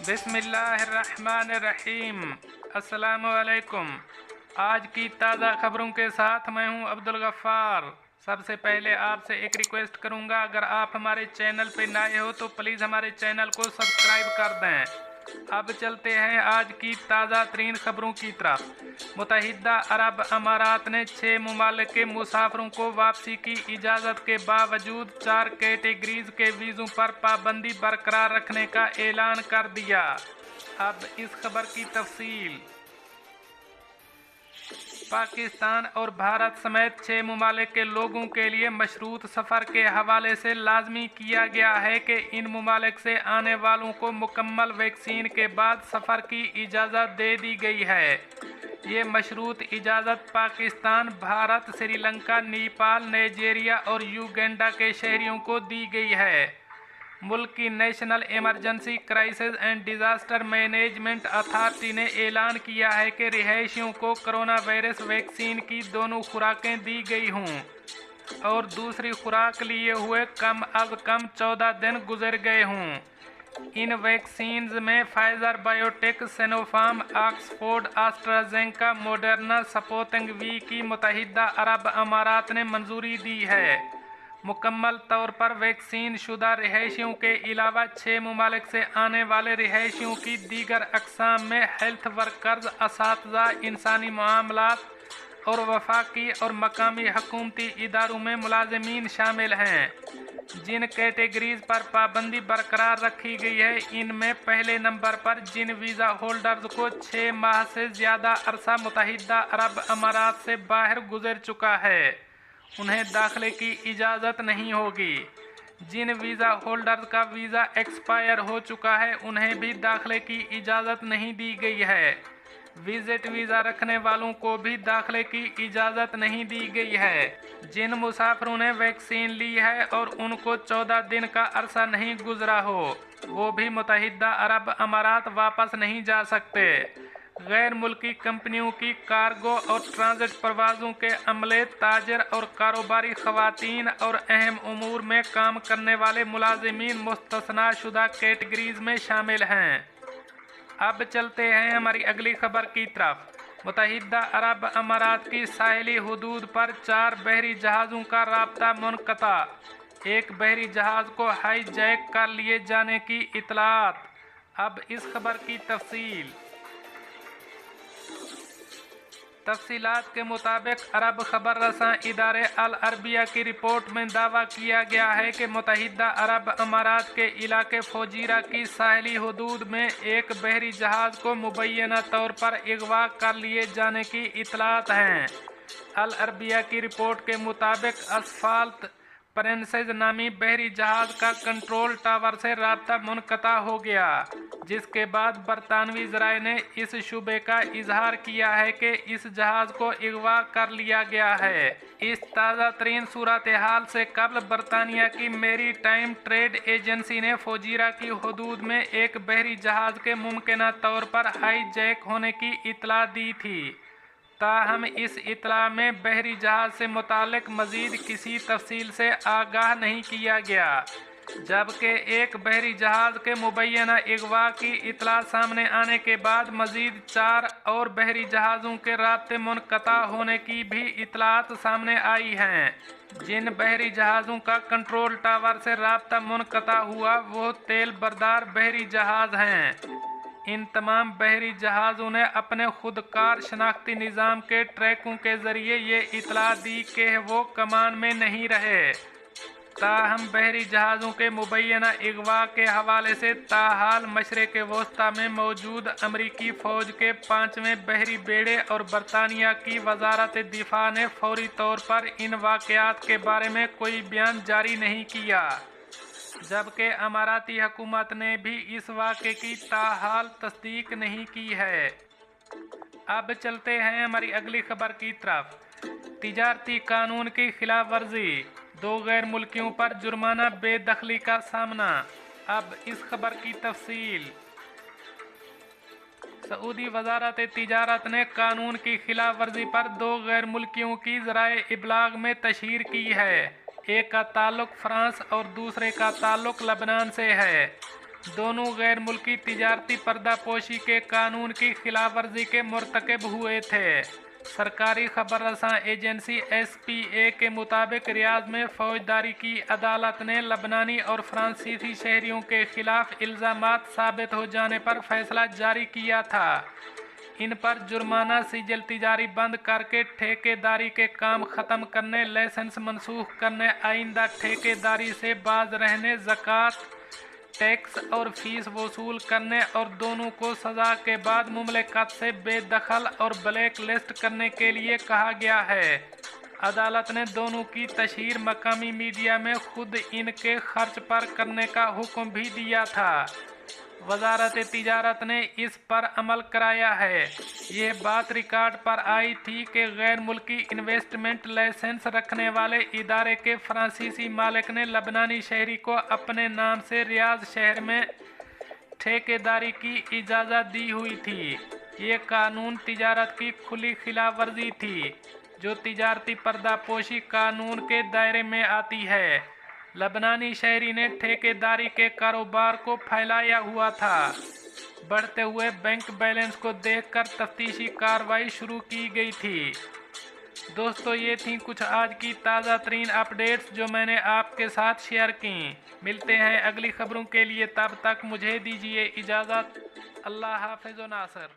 बिस्मिल्लाहिर्रहमानिर्रहीम। अस्सलामुअलैकुम। आज की ताज़ा खबरों के साथ मैं हूं अब्दुल गफ्फार। सबसे पहले आपसे एक रिक्वेस्ट करूंगा, अगर आप हमारे चैनल पे नए हो तो प्लीज़ हमारे चैनल को सब्सक्राइब कर दें। अब चलते हैं आज की ताज़ा तरीन खबरों की तरफ। मुत्तहिदा अरब अमारात ने 6 मुमालिक के मुसाफिरों को वापसी की इजाज़त के बावजूद 4 कैटेगरीज के वीज़ों पर पाबंदी बरकरार रखने का ऐलान कर दिया। अब इस खबर की तफसील। पाकिस्तान और भारत समेत 6 मुमालिक के लोगों के लिए मशरूत सफ़र के हवाले से लाजमी किया गया है कि इन मुमालिक से आने वालों को मुकम्मल वैक्सीन के बाद सफ़र की इजाज़त दे दी गई है। ये मशरूत इजाज़त पाकिस्तान, भारत, श्रीलंका, नेपाल, नाइजीरिया और युगांडा के शहरियों को दी गई है। मुल्क की national emergency crisis and disaster management authority ने ऐलान किया है कि रिहायशियों को कोरोना वायरस वैक्सीन की दोनों खुराकें दी गई हों और दूसरी खुराक लिए हुए कम अज़ कम 14 दिन गुजर गए हों। इन वैक्सीन्स में Pfizer biotech, Sinopharm, Oxford, AstraZeneca, Moderna, Sputnik V की मुत्तहिदा अरब अमारात ने मंजूरी दी है। मुकम्मल तौर पर वैक्सीन शुदा रिहायशियों के अलावा 6 मुमालिक से आने वाले रिहायशियों की दीगर अक़साम में हेल्थ वर्कर्स, असातिज़ा, इंसानी मामलात और वफाकी और मकामी हुकूमती इदारों में मुलाजिमीन शामिल हैं। जिन कैटेगरीज पर पाबंदी बरकरार रखी गई है, इनमें पहले नंबर पर जिन वीज़ा होल्डर्स को 6 माह से ज़्यादा अरसा मुत्तहिदा अरब अमारात से बाहर गुजर चुका है, उन्हें दाखिले की इजाज़त नहीं होगी। जिन वीज़ा होल्डर्स का वीज़ा एक्सपायर हो चुका है, उन्हें भी दाखिले की इजाज़त नहीं दी गई है। विजिट वीज़ा रखने वालों को भी दाखिले की इजाज़त नहीं दी गई है। जिन मुसाफिरों ने वैक्सीन ली है और उनको 14 दिन का अरसा नहीं गुजरा हो, वो भी मुत्तहिदा अरब अमारात वापस नहीं जा सकते। गैर मुल्की कंपनियों की कार्गो और ट्रांजिट परवाज़ों के अमले, ताजर और कारोबारी ख़वातीन और अहम उमूर में काम करने वाले मुलाजिमीन मुस्तस्ना शुदा कैटेगरीज में शामिल हैं। अब चलते हैं हमारी अगली खबर की तरफ। मुत्तहिदा अरब अमारात की साहिली हुदूद पर 4 बहरी जहाज़ों का राब्ता मुनक़ता। एक बहरी जहाज़ को हाईजैक कर लिए जाने की इतलात। अब इस खबर की तफसीलात के मुताबिक अरब खबर रसां इदारे अल अरबिया की रिपोर्ट में दावा किया गया है कि मुत्तहिदा अरब अमारात के इलाके फौजीरा की साहिली हुदूद में एक बहरी जहाज़ को मुबैना तौर पर अगवा कर लिए जाने की इतलात हैं। अल अरबिया की रिपोर्ट के मुताबिक असफाल्ट प्रिंसेस नामी बहरी जहाज़ का कंट्रोल टावर से राब्ता मुनक़ता हो गया, जिसके बाद बरतानवी ज़राए ने इस शुबे का इजहार किया है कि इस जहाज़ को अगवा कर लिया गया है। इस ताज़ा तरीन सूरत हाल से कबल बरतानिया की मेरी टाइम ट्रेड एजेंसी ने फौजीरा की हुदूद में एक बहरी जहाज़ के मुमकिना तौर पर हाईजैक होने की इतला दी थी। ताहम इस इतला में बहरी जहाज़ से मुतालिक मज़ीद किसी तफसील से आगाह नहीं किया गया, जबकि एक बहरी जहाज़ के मुबैना अगवा की इतला सामने आने के बाद मज़ीद 4 और बहरी जहाज़ों के राब्ते मुनक़ता होने की भी इतलात सामने आई हैं। जिन बहरी जहाज़ों का कंट्रोल टावर से राब्ता मुनक़ता हुआ, वो तेल बरदार बहरी जहाज़ हैं। इन तमाम बहरी जहाज़ों ने अपने खुदकार शनाख्ती निज़ाम के ट्रैकों के ज़रिए ये इतला दी कि वो कमान में नहीं रहे। ताहम बहरी जहाज़ों के मुबैना अगवा के हवाले से ताहाल मशरिक़ वस्ता में मौजूद अमरीकी फ़ौज के 5वें बहरी बेड़े और बरतानिया की वज़ारत दिफ़ा ने फौरी तौर पर इन वाक़यात के बारे में कोई बयान जारी नहीं किया, जबकि अमाराती हुकूमत ने भी इस वाक़े की ताहाल तस्दीक नहीं की है। अब चलते हैं हमारी अगली खबर की तरफ। तिजारती कानून की खिलाफ वर्जी, 2 गैर मुल्कियों पर जुर्माना बेदखली का सामना। अब इस खबर की तफसील। सऊदी वजारत तिजारत ने कानून की खिलाफ वर्जी पर 2 गैर मुल्कियों की ज़राए इबलाग में तशहीर की है। एक का ताल्लुक फ्रांस और दूसरे का ताल्लुक लबनान से है। दोनों गैर मुल्की तिजारती पर्दापोशी के कानून की खिलाफ वर्जी के मुर्तकब हुए थे। सरकारी खबर रसां एजेंसी SPA के मुताबिक रियाद में फौजदारी की अदालत ने लबनानी और फ्रांसीसी शहरियों के खिलाफ इल्ज़ामात साबित हो जाने पर फैसला जारी किया था। इन पर जुर्माना, सिजल तिजारी बंद करके ठेकेदारी के काम ख़त्म करने, लाइसेंस मनसूख करने, आइंदा ठेकेदारी से बाज रहने, ज़कात, टैक्स और फीस वसूल करने और दोनों को सज़ा के बाद मुमलकत से बेदखल और ब्लैक लिस्ट करने के लिए कहा गया है। अदालत ने दोनों की तशहीर मकामी मीडिया में खुद इनके खर्च पर करने का हुक्म भी दिया था। वजारत तिजारत ने इस पर अमल कराया है। ये बात रिकॉर्ड पर आई थी कि गैर मुल्की इन्वेस्टमेंट लाइसेंस रखने वाले इदारे के फ्रांसीसी मालिक ने लबनानी शहरी को अपने नाम से रियाद शहर में ठेकेदारी की इजाज़त दी हुई थी। ये कानून तिजारत की खुली खिलाफ वर्जी थी, जो तिजारती पर्दापोशी कानून के दायरे में आती है। लबनानी शहरी ने ठेकेदारी के कारोबार को फैलाया हुआ था। बढ़ते हुए बैंक बैलेंस को देखकर तफ्तीशी कार्रवाई शुरू की गई थी। दोस्तों, ये थी कुछ आज की ताज़ा तरीन अपडेट्स जो मैंने आपके साथ शेयर की। मिलते हैं अगली खबरों के लिए, तब तक मुझे दीजिए इजाज़त। अल्लाह हाफ़िज़ व नासर।